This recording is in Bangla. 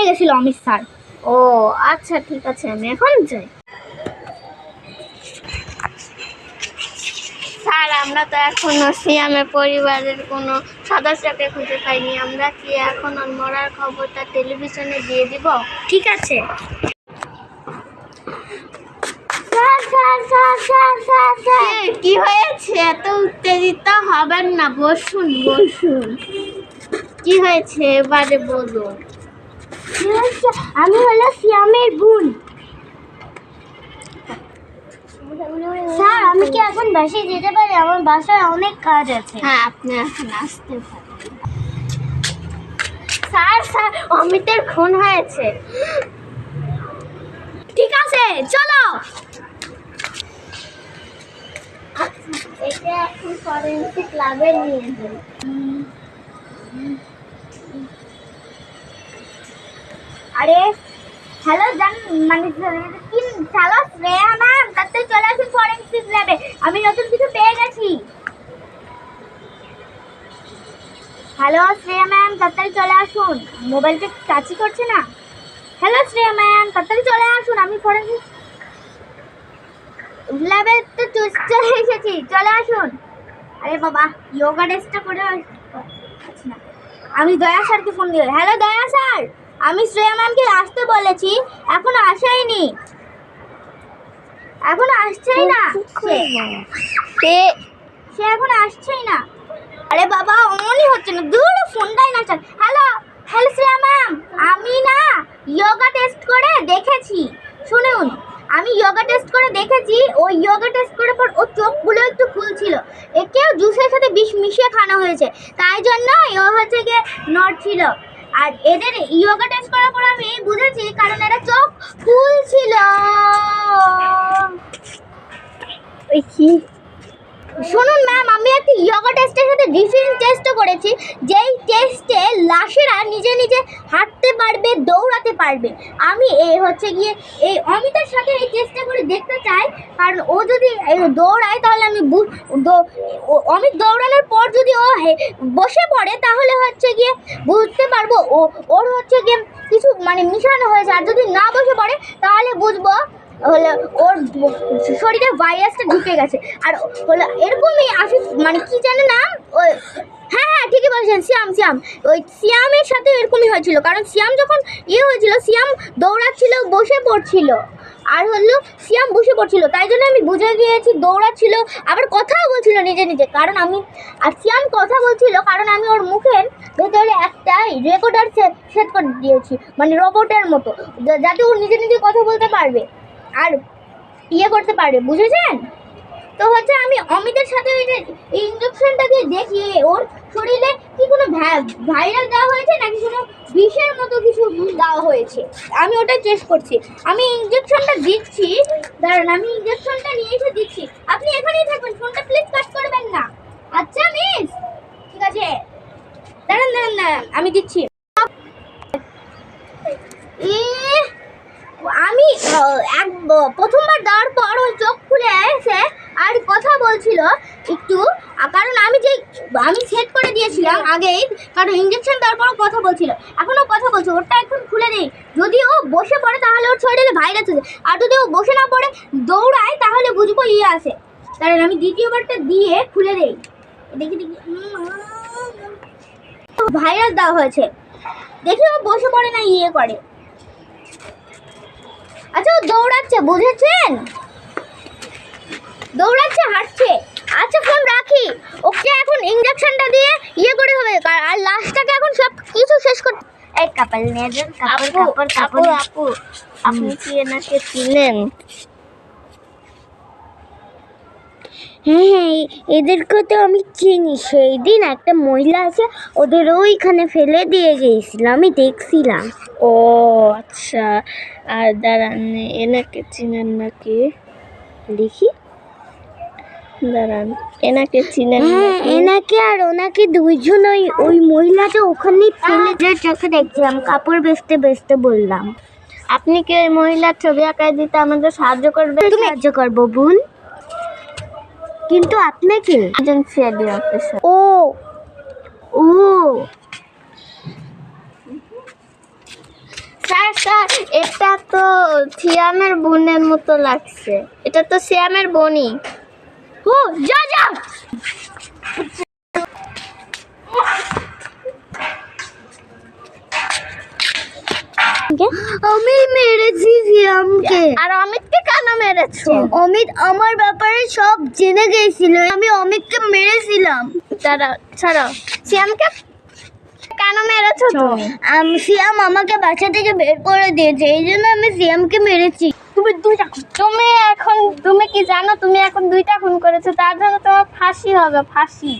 নিয়ে গেছিল অমিত স্যার। ও আচ্ছা ঠিক আছে, আমি এখন যাই। স্যার আমরা তো এখনো সিয়ামের পরিবারের কোনো সদস্যকে খুঁজে পাইনি, আমরা কি এখন ওর মরার খবরটা টেলিভিশনে দিয়ে দিব? ঠিক আছে। কি হয়েছে? এত উত্তেজিত হবেন না, বসুন বসুন। কি হয়েছে এবারে বলুন। আমি হলো সিয়ামের বোন। স্যার আমি কি এখন বাসায় যেতে পারি? আমার বাসায় অনেক কাজ আছে। হ্যাঁ আপনি এখন আসতে পারেন। স্যার স্যার অমিতের খুন হয়েছে। ঠিক আছে চলো। এটা এখন ফরেনসিক ল্যাবে নিয়ে যাই। আরে হ্যালো জান মানে কি হ্যালো শ্রেয়া ম্যাম, তাড়াতাড়ি চলে আসুন ফরেনসিক ল্যাবে, আমি নতুন কিছু পেয়ে গেছি। হ্যালো শ্রেয়া ম্যাম, তাড়াতাড়ি চলে আসুন। মোবাইলটা কাজই করছে না। হ্যালো শ্রেয়া ম্যাম, তাড়াতাড়ি চলে আসুন, আমি ফরেনসিক ল্যাবে তো চলে এসেছি, চলে আসুন। আরে বাবা যোগা টেস্টটা করে আচ্ছা না, আমি দয়া স্যারকে ফোন দিই। হ্যালো দয়া স্যার, আমি শ্রেয়া ম্যামকে আসতে বলেছি, এখনো আসেনি, এখনো আসছেই না, সে এখন আসছেই না। আরে বাবা অমনই হচ্ছে না, দূর ফোনটাই না চাল। হ্যালো হ্যালো শ্রেয়া ম্যাম, আমি না যোগা টেস্ট করে দেখেছি, শুনুন আমি যোগা টেস্ট করে দেখেছি, ওই যোগা টেস্ট করার পর ওর চোখগুলো একটু ফুলছিল, একেও জুসের সাথে বিষ মিশিয়ে খাওয়ানো হয়েছে, তাই জন্য ও হচ্ছে গিয়ে নড়ছিল। আর এদের যোগা টেস্ট করার পর আমি বুঝেছি কারণ এরা চোখ ফুলছিল। শুনুন ম্যাম, আমি একটা যোগা টেস্টের সাথে ডিফারেন্ট টেস্টও করেছি, যেই টেস্টে লাশেরা নিজে নিজে হাঁটতে পারবে, দৌড়াতে পারবে। আমি এই হচ্ছে গিয়ে এই অমিতের সাথে এই টেস্টটা করে দেখতে চাই, কারণ ও যদি দৌড়ায় তাহলে আমি অমিত দৌড়ানোর পর যদি ও বসে পড়ে তাহলে হচ্ছে গিয়ে বুঝতে পারবো ওর হচ্ছে গিয়ে কিছু মানে মিশানো হয়েছে, আর যদি না বসে পড়ে তাহলে বুঝবো হলো ওর শরীরে ভাইরাসটা ঢুকে গেছে। আর হলো এরকমই আসি মানে কি জানে নাম ওই, হ্যাঁ হ্যাঁ ঠিকই বলছেন, সিয়াম ওই সিয়ামের সাথে এরকমই হয়েছিল, কারণ সিয়াম যখন হয়েছিল সিয়াম দৌড়াচ্ছিল বসে পড়ছিল, আর হলো সিয়াম বসে পড়ছিল, তাই জন্য আমি বুঝে গিয়েছি দৌড়াচ্ছিল আবার কথাও বলছিল নিজে নিজে, কারণ আমি আর সিয়াম কথা বলছিল কারণ আমি ওর মুখের ভেতরে একটা রেকর্ডার সেট করে দিয়েছি, মানে রোবটের মতো, যাতে ও নিজে নিজে কথা বলতে পারবে আর করতে পারবে, বুঝেছেন? তো হচ্ছে আমি অমিতের সাথে ওই যে ইঞ্জেকশনটা দিয়ে দেখি ওর শরীরে কি কোনো ভাইরাস দেওয়া হয়েছে নাকি কোনো বিষের মতো কিছু দেওয়া হয়েছে, আমি ওটা চেক করছি। আমি ইঞ্জেকশনটা দিচ্ছি, দাঁড়ান আমি ইঞ্জেকশনটা নিয়ে এসে দিচ্ছি, আপনি এখানেই থাকবেন, ফোনটা প্লিজ কাট করবেন না। আচ্ছা মিস, ঠিক আছে দাঁড়ান আমি দিচ্ছি। আমি প্রথমবার দেওয়ার পর ওই চোখ খুলে এসে আর কথা বলছিল একটু, কারণ আমি সেট করে দিয়েছিলাম আগেই, কারণ ইঞ্জেকশন দেওয়ার পরও কথা বলছিল, এখনও কথা বলছে, ওটা এখন খুলে নেই, যদি ও বসে পড়ে তাহলে ওর শরীরে ভাইরাস আছে, আর যদি ও বসে না পড়ে দৌড়ায় তাহলে বুঝবো আছে। কারণ আমি দ্বিতীয়বারটা দিয়ে খুলে দেই, দেখি ভাইরাস দেওয়া হয়েছে, দেখি ও বসে পড়ে না করে। আচ্ছা ও দৌড়াচ্ছে, বুঝেছেন? দৌড়াচ্ছে, হাঁটছে। আচ্ছা ফোন রাখি, ওকে এখন ইঞ্জেকশনটা দিয়ে করে হবে, আর লাশটাকে এখন সব কিছু শেষ করতে। এই কাপড় নিয়ে যান, কাপড়। আপু আপনি কি এনাকে চিনেন? হ্যাঁ এদেরকে তো আমি চিনি, সেই দিন একটা মহিলা আছে ওদের ওইখানে ফেলে দিয়ে গিয়েছিল, আমি দেখছিলাম। ও আচ্ছা, আর দাঁড়ান এনাকে চিনেন নাকি দেখি, দাঁড়ান এনাকে চিনেন? হ্যাঁ এনাকে আর ওনাকে দুইজন ওই মহিলাটা ওখানেই ফেলে দিয়ে চোখে দেখছিলাম, কাপড় বেচতে বললাম। আপনি কি ওই মহিলার ছবি আঁকায় দিতে আমাদের সাহায্য করবেন? সাহায্য করবো বোন, কিন্তু আপনাকে একজন সিআইডি অফিসার। ও স্যার এটা তো সিয়ামের বোনের মতো লাগছে, এটা তো সিয়ামের বোনই। ও যা যা। আমি মেরেছি সিয়ামকে। আর অমিতকে কেন মেরেছো? অমিত আমার ব্যাপারে সব জেনে গেছিল, আমি অমিতকে মেরেছিলাম। ছাড়ো, সিয়ামকে কেন মেরেছো তুমি? সিয়াম আমাকে বাসা থেকে বের করে দিয়েছে, এই জন্য আমি সিয়ামকে মেরেছি। তুমি কি জানো তুমি এখন 2টা খুন করেছো, তার জন্য তোমার ফাঁসি হবে, ফাঁসি।